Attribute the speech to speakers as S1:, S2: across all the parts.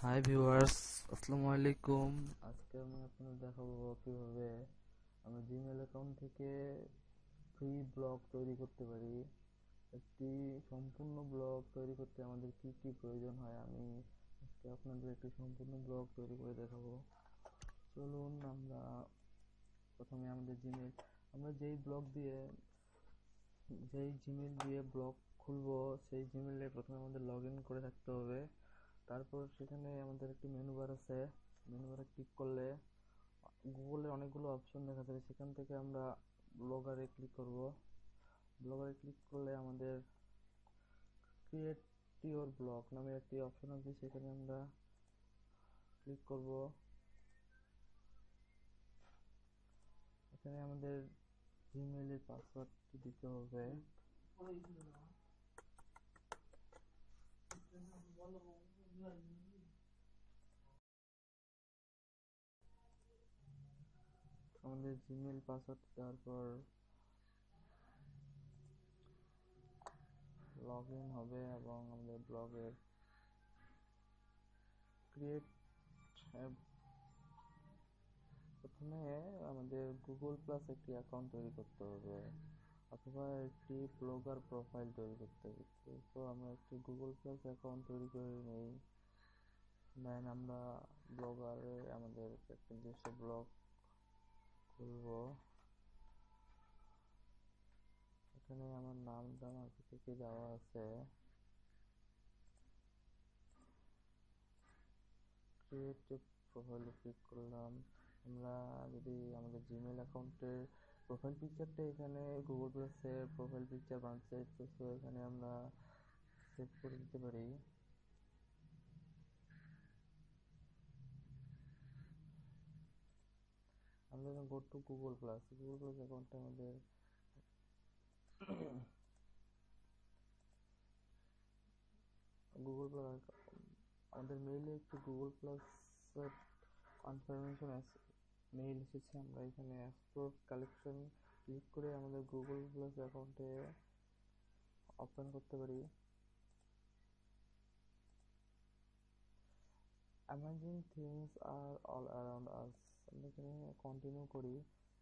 S1: Hi viewers, আসসালামু আলাইকুম। আজকে আমি আপনাদের দেখাবো কিভাবে আমরা জিমেল অ্যাকাউন্ট থেকে ফ্রি ব্লগ তৈরি করতে পারি। একটি সম্পূর্ণ ব্লগ তৈরি করতে আমাদের কি কি প্রয়োজন হয় আমি আজকে আপনাদের একটি সম্পূর্ণ ব্লগ তৈরি করে দেখাবো। চলুন আমরা প্রথমে আমাদের জিমেল, আমরা যেই জিমেল দিয়ে ব্লগ খুলবো সেই জিমেলে প্রথমে আমাদের লগ ইন করে থাকতে হবে। তারপর সেখানে আমাদের একটি মেনু বার আছে, মেনু বারে ক্লিক করলে গুগলের অনেকগুলো অপশন দেখা যাবে, সেখান থেকে আমরা ব্লগারে ক্লিক করব। ব্লগারে ক্লিক করলে আমাদের ক্রিয়েট ইওর ব্লগ নামে একটি অপশন আছে, সেখানে আমরা ক্লিক করব। এখানে আমাদের জিমেইলের পাসওয়ার্ডটি দিতে হবে। আমাদের জিমেইল পাসওয়ার্ড দেওয়ার পর লগ ইন হবে এবং আমাদের ব্লগের ক্রিয়েট প্রথমে আমাদের গুগল প্লাস একটি অ্যাকাউন্ট তৈরি করতে হবে অথবা একটি ব্লগার প্রোফাইল তৈরি করতে হবে। তো আমরা একটি গুগল প্লাস অ্যাকাউন্ট তৈরি করে নিই, দেন আমরা ব্লগারে আমাদের একটা নিজস্ব ব্লগ খুলবো। এখানে আমার নামটা আগে থেকে দেওয়া আছে, ক্রিয়েট প্রোফাইলে ক্লিক করলাম। আমরা যদি আমাদের জিমেল অ্যাকাউন্টের প্রোফাইল পিকচারটা এখানে গুগল প্লাসে প্রোফাইল পিকচার বানাতে চাই, তো এখানে আমরা সেভ করে দিতে পারি। আমরা এখন গো টু গুগল প্লাস অ্যাকাউন্টটা আমাদের গুগল প্লাস আমাদের মেইলে একটি গুগল প্লাস কনফার্মেশন মেইল এসেছে। আমরা এখানে এক্সপ্লোর কালেকশন ক্লিক করে আমাদের গুগল প্লাস অ্যাকাউন্টে ওপেন করতে পারি। Amazing things are all around us, আমরা এখানে কন্টিনিউ করি।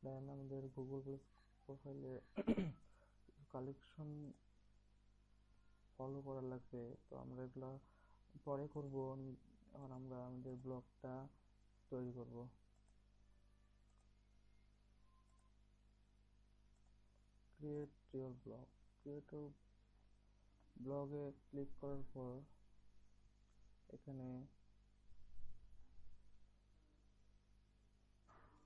S1: দেন আমাদের গুগল প্লাস প্রোফাইলে কালেকশন ফলো করা লাগবে, তো আমরা এগুলা পরে করব। এখন আমরা আমাদের ব্লগটা তৈরি করব। ক্রিয়েট ইওর ব্লগ, ক্রিয়েট ব্লগে ক্লিক করার পর এখানে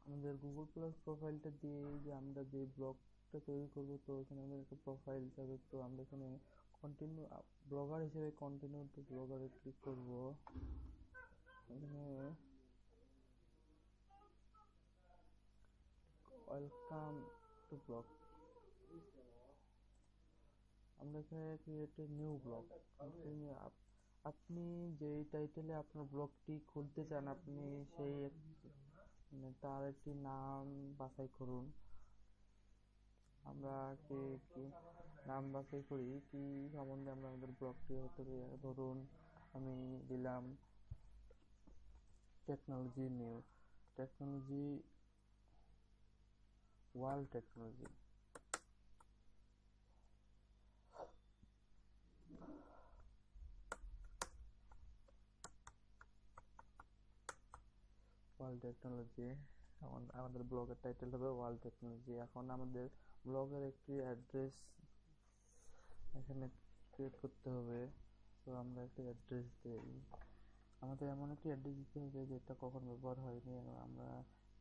S1: আমাদের গুগল প্লাস প্রোফাইলটা দিয়ে যে আমরা যে ব্লগটা তৈরি করব, তো এখানে আমাদের একটা প্রোফাইল যাবে, তো আমরা এখানে কন্টিনিউ ব্লগার হিসেবে কন্টিনিউ টু ব্লগারে ক্লিক করব। এখানে ওয়েলকাম টু ব্লগ, আমরা এখানে ক্রিয়েট এ নিউ ব্লগ। আপনি যেই টাইটেলে আপনার ব্লগটি খুলতে চান আপনি সেই তার একটি নাম বাছাই করুন। আমরা কি নাম বাছাই করি, কি সম্বন্ধে আমরা আমাদের ব্লগটি হতে পারে। ধরুন আমি দিলাম technology new, technology, world technology, world technology. আমাদের ব্লগের টাইটেল হবে ওয়ার্ল্ড টেকনোলজি। এখন আমাদের ব্লগের একটি অ্যাড্রেস এখানে ক্রিয়েট করতে হবে, তো আমরা একটি অ্যাড্রেস দিই। আমাদের এমন একটি অ্যাড্রেস দিতে হবে যেটা কখন ব্যবহার হয়নি, এবং আমরা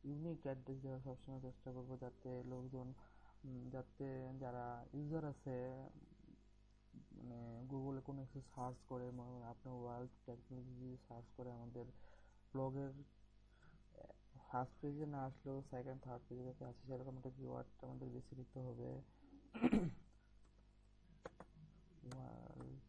S1: ইউনিক অ্যাড্রেস দেওয়ার সবসময় চেষ্টা করবো, যাতে লোকজন যাতে যারা ইউজার আছে মানে গুগলে কোনো কিছু সার্চ করে, আপনার ওয়ার্ল্ড টেকনোলজি সার্চ করে আমাদের ব্লগের ফার্স্ট পেজে না আসলেও সেকেন্ড থার্ড পেজে যাতে আসে সেরকম একটা কিওয়ার্ড আমাদের বেছে নিতে হবে। ওয়ার্ল্ড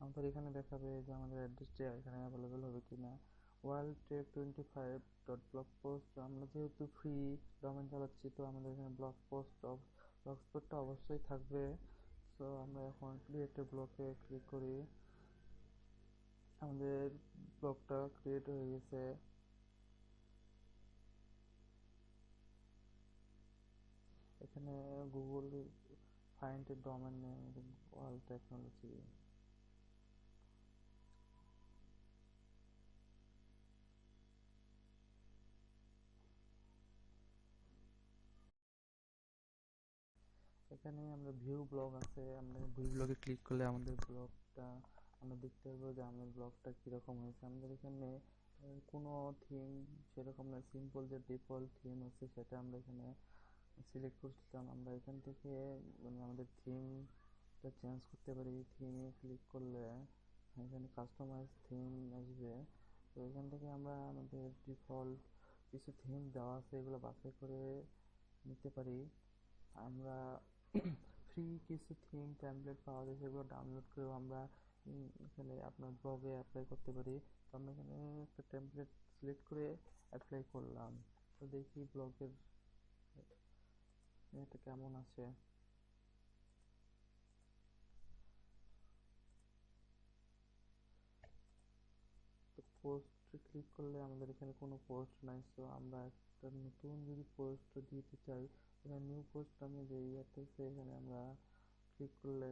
S1: আমাদের এখানে দেখাবে যে আমাদের অ্যাড্রেসটা এখানে অ্যাভেলেবেল হবে কিনা। World trade 25 dot blog post. আমরা যেহেতু ফ্রি ডোমেন চালাচ্ছি, তো আমাদের এখানে ব্লগ স্পটটা অবশ্যই থাকবে। তো আমরা এখন ক্রিয়েট এ ব্লগে ক্লিক করি। আমাদের ব্লগটা ক্রিয়েট হয়ে গেছে। এখানে Google find a domain name world technology. এখানে আমরা ভিউ ব্লগ আছে, আমরা ভিউ ব্লগে ক্লিক করলে আমাদের ব্লগটা আমরা দেখতে পারবো যে আমাদের ব্লগটা কীরকম হয়েছে। আমাদের এখানে কোনো থিম সেরকম না, সিম্পল যে ডিফল্ট থিম আছে সেটা আমরা এখানে সিলেক্ট করছিলাম। আমরা এখান থেকে মানে আমাদের থিমটা চেঞ্জ করতে পারি। থিমে ক্লিক করলে এখানে কাস্টমাইজ থিম আসবে। তো এখান থেকে আমরা আমাদের ডিফল্ট কিছু থিম দেওয়া আছে এগুলো বাছাই করে নিতে পারি। আমরা ফ্রি কিছু থিম টেমপ্লেট পাওয়া যায়, সেগুলো ডাউনলোড করেও আমরা এখানে আপনার ব্লগে অ্যাপ্লাই করতে পারি। তো আমরা এখানে একটা টেমপ্লেট সিলেক্ট করে অ্যাপ্লাই করলাম। তো দেখি ব্লগের এটা কেমন আছে। তো পোস্ট ক্লিক করলে আমাদের এখানে কোনো পোস্ট নাই। তো আমরা একটা নতুন যদি পোস্ট দিতে চাই, এখানে নিউ পোস্ট আমি যে ইয়াতে এখানে আমরা ক্লিক করলে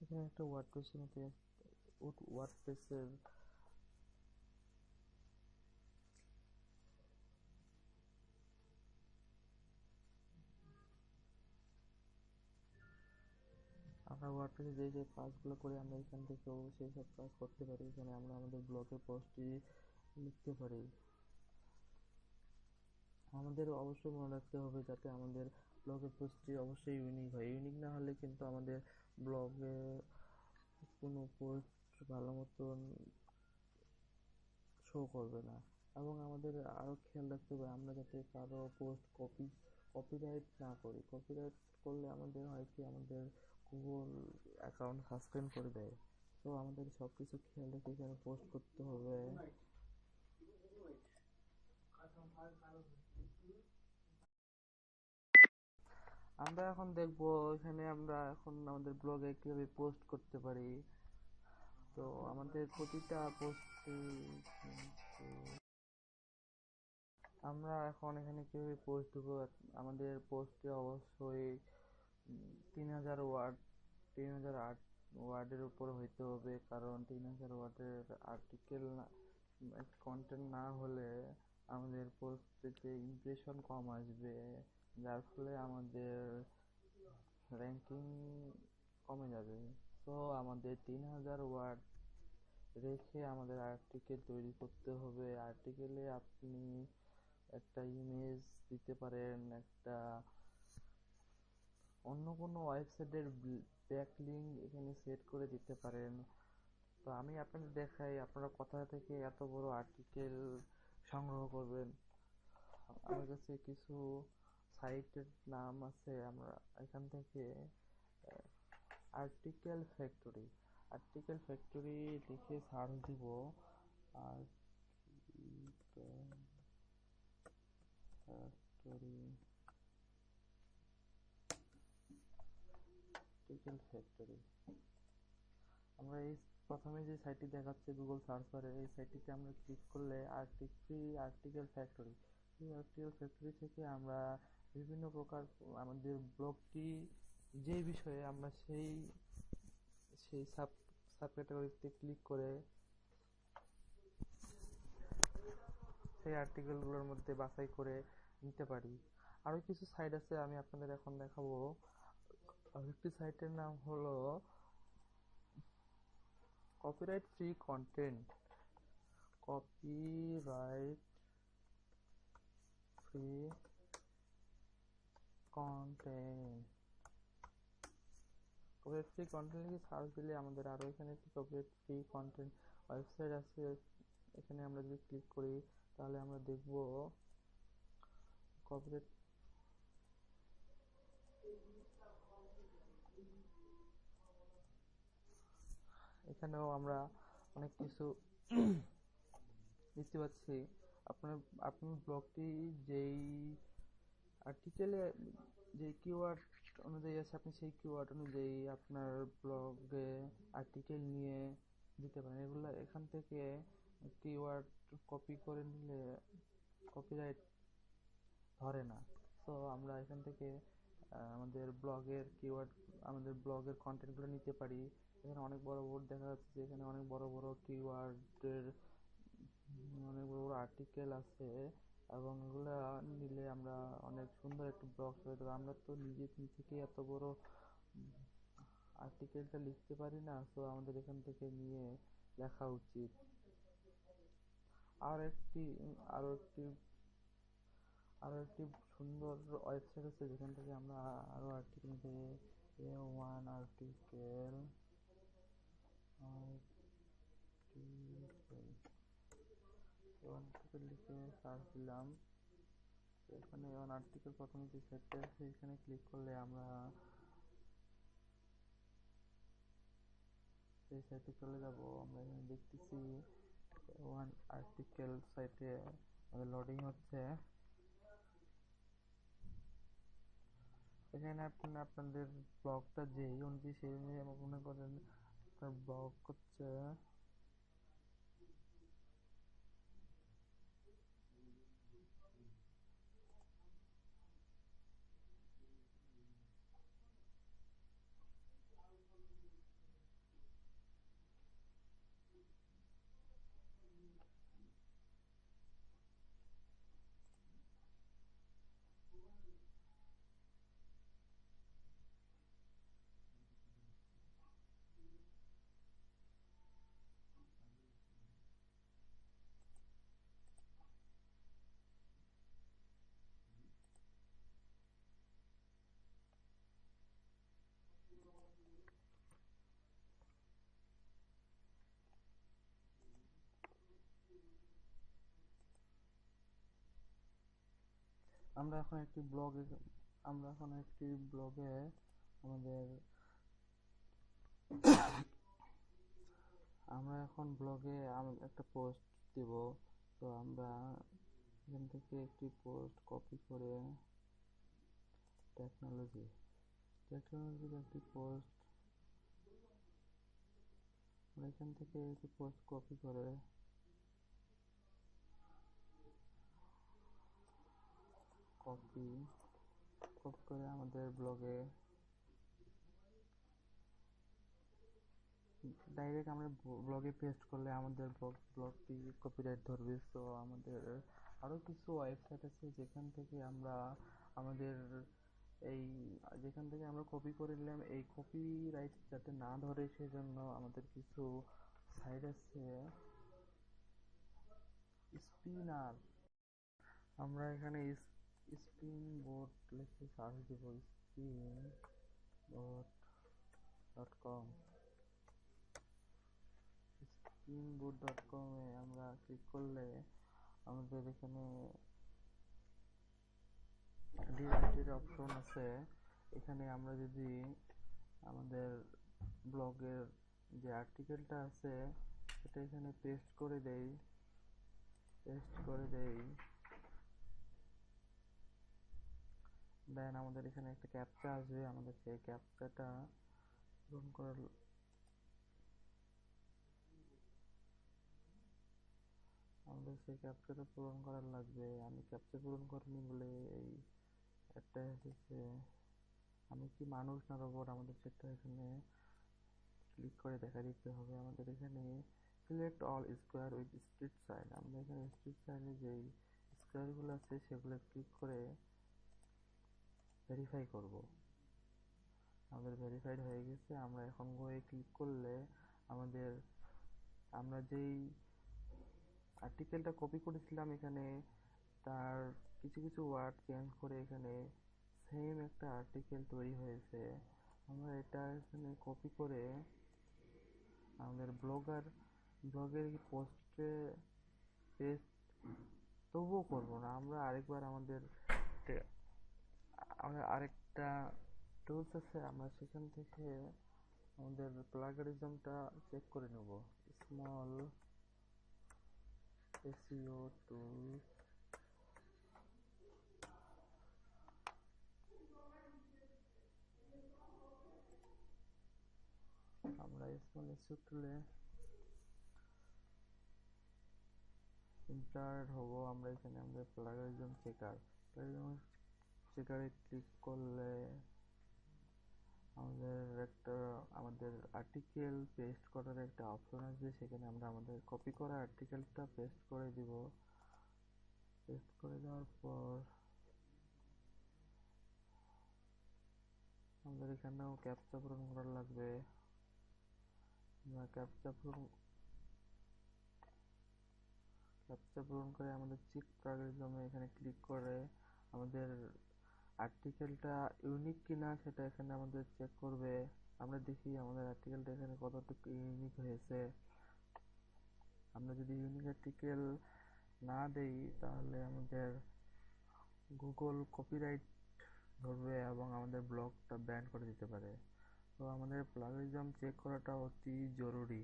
S1: এখানে একটা ওয়ার্ডপ্রেসের মতো ওয়ার্ডপ্রেসের আমরা ওয়ার্ডপ্রেসে যে যে কাজগুলো করি আমরা এখান থেকেও সেই সব কাজ করতে পারি। এখানে আমরা আমাদের ব্লগের পোস্টটি লিখতে পারি। আমাদের অবশ্যই মনে রাখতে হবে যাতে আমাদের ব্লগের পোস্টটি অবশ্যই ইউনিক হয়। ইউনিক না হলে কিন্তু আমাদের ব্লগে কোনো পোস্ট ভালো মতন শো করবে না। এবং আমাদের আরও খেয়াল রাখতে হবে আমরা যাতে কারো পোস্ট কপিরাইট না করি। কপিরাইট করলে আমাদের হয় কি, আমাদের গুগল অ্যাকাউন্ট সাসপেন্ড করে দেয়। তো আমাদের সব কিছু খেয়াল রেখে এখানে পোস্ট করতে হবে। আমরা এখন দেখবো এখানে আমরা এখন আমাদের ব্লগে কিভাবে পোস্ট করতে পারি। তো আমাদের প্রতিটা পোস্টে আমরা এখন এখানে কিভাবে পোস্ট দেবো। আমাদের পোস্টে অবশ্যই 3000 ওয়ার্ড 3008 ওয়ার্ডের উপর হইতে হবে, কারণ 3000 ওয়ার্ডের আর্টিকেল কন্টেন্ট না হলে আমাদের পোস্টে ইমপ্রেশন কম আসবে, যার ফলে আমাদের র্যাঙ্কিং কমে যাবে। তো আমাদের 3000 ওয়ার্ড রেখে আমাদের আর্টিকেল তৈরি করতে হবে। আর্টিকেলে আপনি একটা ইমেজ দিতে পারেন, একটা অন্য কোনো ওয়েবসাইটের ব্যাকলিঙ্ক এখানে সেট করে দিতে পারেন। তো আমি আপনাদের দেখাই আপনারা কোথা থেকে এত বড় আর্টিকেল সংগ্রহ করবেন। আমার কাছে কিছু সাইটের নাম আছে, আমরা এখান থেকে আর্টিকেল ফ্যাক্টরি লিখে সার্চ দিব। আর্টিকেল ফ্যাক্টরি আমরা এই প্রথমে যে সাইটটি দেখাচ্ছে গুগল সার্চ বারে, এই সাইটটিতে আমরা ক্লিক করলে আর্টিকেল ফ্যাক্টরি থেকে আমরা বিভিন্ন প্রকার আমাদের ব্লগটি যে বিষয়ে আমরা সেই সাব ক্যাটাগরিতে ক্লিক করে সেই আর্টিকেলগুলোর মধ্যে বাছাই করে নিতে পারি। আরও কিছু সাইট আছে, আমি আপনাদের এখন দেখাবো। আরেকটি সাইটের নাম হলো copyright free content copyright free content লিখে সার্চ দিলে আমাদের আরও এখানে একটি কপিরাইট ফ্রি কন্টেন্ট ওয়েবসাইট আছে। এখানে আমরা যদি ক্লিক করি তাহলে আমরা দেখব কপিরাইট এখানেও আমরা অনেক কিছু দেখতে পাচ্ছি। আপনার আপনার ব্লগটি যেই আর্টিকেলে যে কিওয়ার্ড অনুযায়ী আছে, আপনি সেই কিওয়ার্ড অনুযায়ী আপনার ব্লগে আর্টিকেল নিয়ে দিতে পারেন। এগুলো এখান থেকে কিওয়ার্ড কপি করে নিলে কপিরাইট ধরে না। সো আমরা এখান থেকে আমাদের ব্লগের কিওয়ার্ড, আমাদের ব্লগের কন্টেন্টগুলো নিতে পারি। এখানে অনেক বড় বোর্ড দেখা যাচ্ছে যে এখানে অনেক বড় বড় কিওয়ার্ডের অনেক বড় বড় আর্টিকেল আছে, এবং এগুলা নিলে আমরা অনেক সুন্দর একটা ব্লগ তৈরি করতে পারি। আমরা তো নিজে থেকে এত বড় আর্টিকেলটা লিখতে পারি না, সো আমাদের এখান থেকে নিয়ে লেখা উচিত। আর একটি আরো একটি আরো একটি সুন্দর ওয়েবসাইট আছে যেখান থেকে আমরা আরো আর্টিকেল পেয়ে ওয়ান আর্টিকেল লিখে সার্চ দিলাম। এখানে ওয়ান আর্টিকেল প্রথমে যে সাইটটা আছে এখানে ক্লিক করলে আমরা সেই সাইটে চলে যাব। আমরা এখানে দেখতেছি ওয়ান আর্টিকেল সাইটে আমাদের লোডিং হচ্ছে। এখানে আপনাদের ব্লগটা যেই অনুযায়ী সেই অনুযায়ী মনে করেন আপনার ব্লগ হচ্ছে আমরা এখন একটি ব্লগে আমাদের আমরা এখন ব্লগে একটা পোস্ট দিব। তো আমরা এখান থেকে একটি পোস্ট কপি করে টেকনোলজির একটি পোস্ট এখান থেকে একটি পোস্ট কপি করে আমাদের ব্লগে ডাইরেক্ট আমরা ব্লগে পেস্ট করলে আমাদের ব্লগটি কপিরাইট ধরবে। সো আমাদের আরো কিছু ওয়েবসাইট আছে যেখান থেকে আমরা আমাদের যেখান থেকে আমরা কপি করে নিলাম এই কপিরাইট যাতে না ধরে সেজন্য আমাদের কিছু সাইট আছে। স্পিনার, আমরা এখানে স্পিন বোর্ড লিখে সার্চ দেব। spinboard.com spinboard.com এ আমরা ক্লিক করলে আমাদের এখানে ডিরেক্টরি অপশন আছে। এখানে আমরা যদি আমাদের ব্লগের যে আর্টিকেলটা আছে সেটা এখানে পেস্ট করে দেই দেন আমাদের এখানে একটা ক্যাপচা আসবে। আমাদের সেই ক্যাপচাটা পূরণ করার লাগবে। আমি ক্যাপচা পূরণ করিনি বলে এই একটা এসেছে। আমি কি মানুষ না রোবট, আমাদের সেটা এখানে ক্লিক করে দেখা দিতে হবে। আমাদের এখানে select all square with street sign, আমরা এখানে স্ট্রিট সাইনে যেই স্কোয়ারগুলো আছে সেগুলো ক্লিক করে ভেরিফাই করব। আমাদের ভেরিফাইড হয়ে গেছে। আমরা এখন গোয়ে ক্লিক করলে আমাদের আমরা যেই আর্টিকেলটা কপি করেছিলাম এখানে তার কিছু কিছু ওয়ার্ড চেঞ্জ করে এখানে সেম একটা আর্টিকেল তৈরি হয়েছে। আমরা এটা এখানে কপি করে আমাদের ব্লগের পোস্টে পেস্ট তবুও করবো না, আমরা আরেকবার আমাদের আমাদের আরেকটা টুলস আছে, আমরা সেখান থেকে আমাদের প্লাগারিজমটা চেক করে নেব। স্মল এসইও টুল, আমরা স্মল এসইও টুলে ইন্টার্ড হব। আমরা এখানে আমাদের প্লাগারিজম চেকারে ক্লিক করলে আমাদের আর্টিকেল পেস্ট করার একটা অপশন আছে, সেখানে আমরা আমাদের কপি করা আর্টিকেলটা পেস্ট করে দিব। পেস্ট করে দেওয়ার পর আমাদের এখানেও ক্যাপচা পূরণ করা লাগবে। আমরা ক্যাপচা পূরণ করে আমাদের চেক প্লাগারিজমে এখানে ক্লিক করে আমাদের আর্টিকেলটা ইউনিক কিনা সেটা এখানে আমাদের চেক করবে। আমরা দেখি আমাদের আর্টিকেলটা এখানে কতটুকু ইউনিক হয়েছে। আমরা যদি ইউনিক আর্টিকেল না দেই তাহলে আমাদের গুগল কপিরাইট ধরবে এবং আমাদের ব্লগটা ব্যান করে দিতে পারে। তো আমাদের প্লাগারিজম চেক করাটা অতি জরুরি।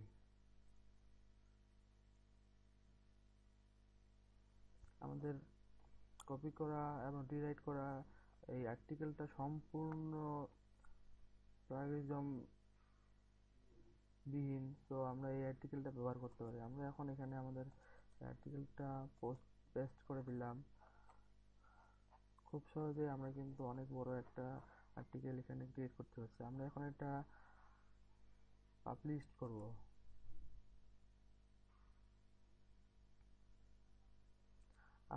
S1: আমাদের কপি করা এবং রিরাইট করা এই আর্টিকেলটা সম্পূর্ণ প্লাগারিজম বিহীন, তো আমরা এই আর্টিকেলটা ব্যবহার করতে পারি। আমরা এখন এখানে আমাদের আর্টিকেলটা পেস্ট করে দিলাম। খুব সহজে আমরা কিন্তু অনেক বড় একটা আর্টিকেল এখানে ক্রিয়েট করতে পারছি। আমরা এখন এটা পাবলিশ করব।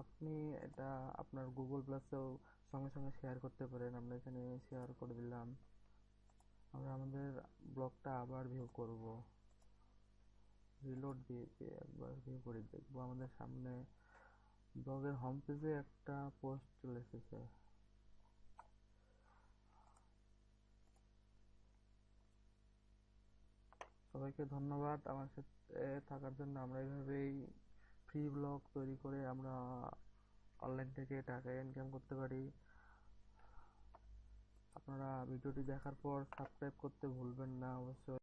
S1: আপনি এটা আপনার গুগল প্লাসেও সঙ্গে সঙ্গে শেয়ার করতে পারেন। আমরা এখানে শেয়ার করে দিলাম। আমরা আমাদের ব্লগটা আবার ভিউ করব, রিলোড দিয়ে একবার ভিউ করে দেখবো আমাদের সামনে ব্লগের হোম পেজে একটা পোস্ট চলে এসেছে। সবাইকে ধন্যবাদ আমার সাথে থাকার জন্য। আমরা এইভাবেই ফ্রি ব্লগ তৈরি করে আমরা অনলাইন থেকে টাকা ইনকাম করতে পারি। আপনারা ভিডিওটি দেখার পর সাবস্ক্রাইব করতে ভুলবেন না অবশ্যই।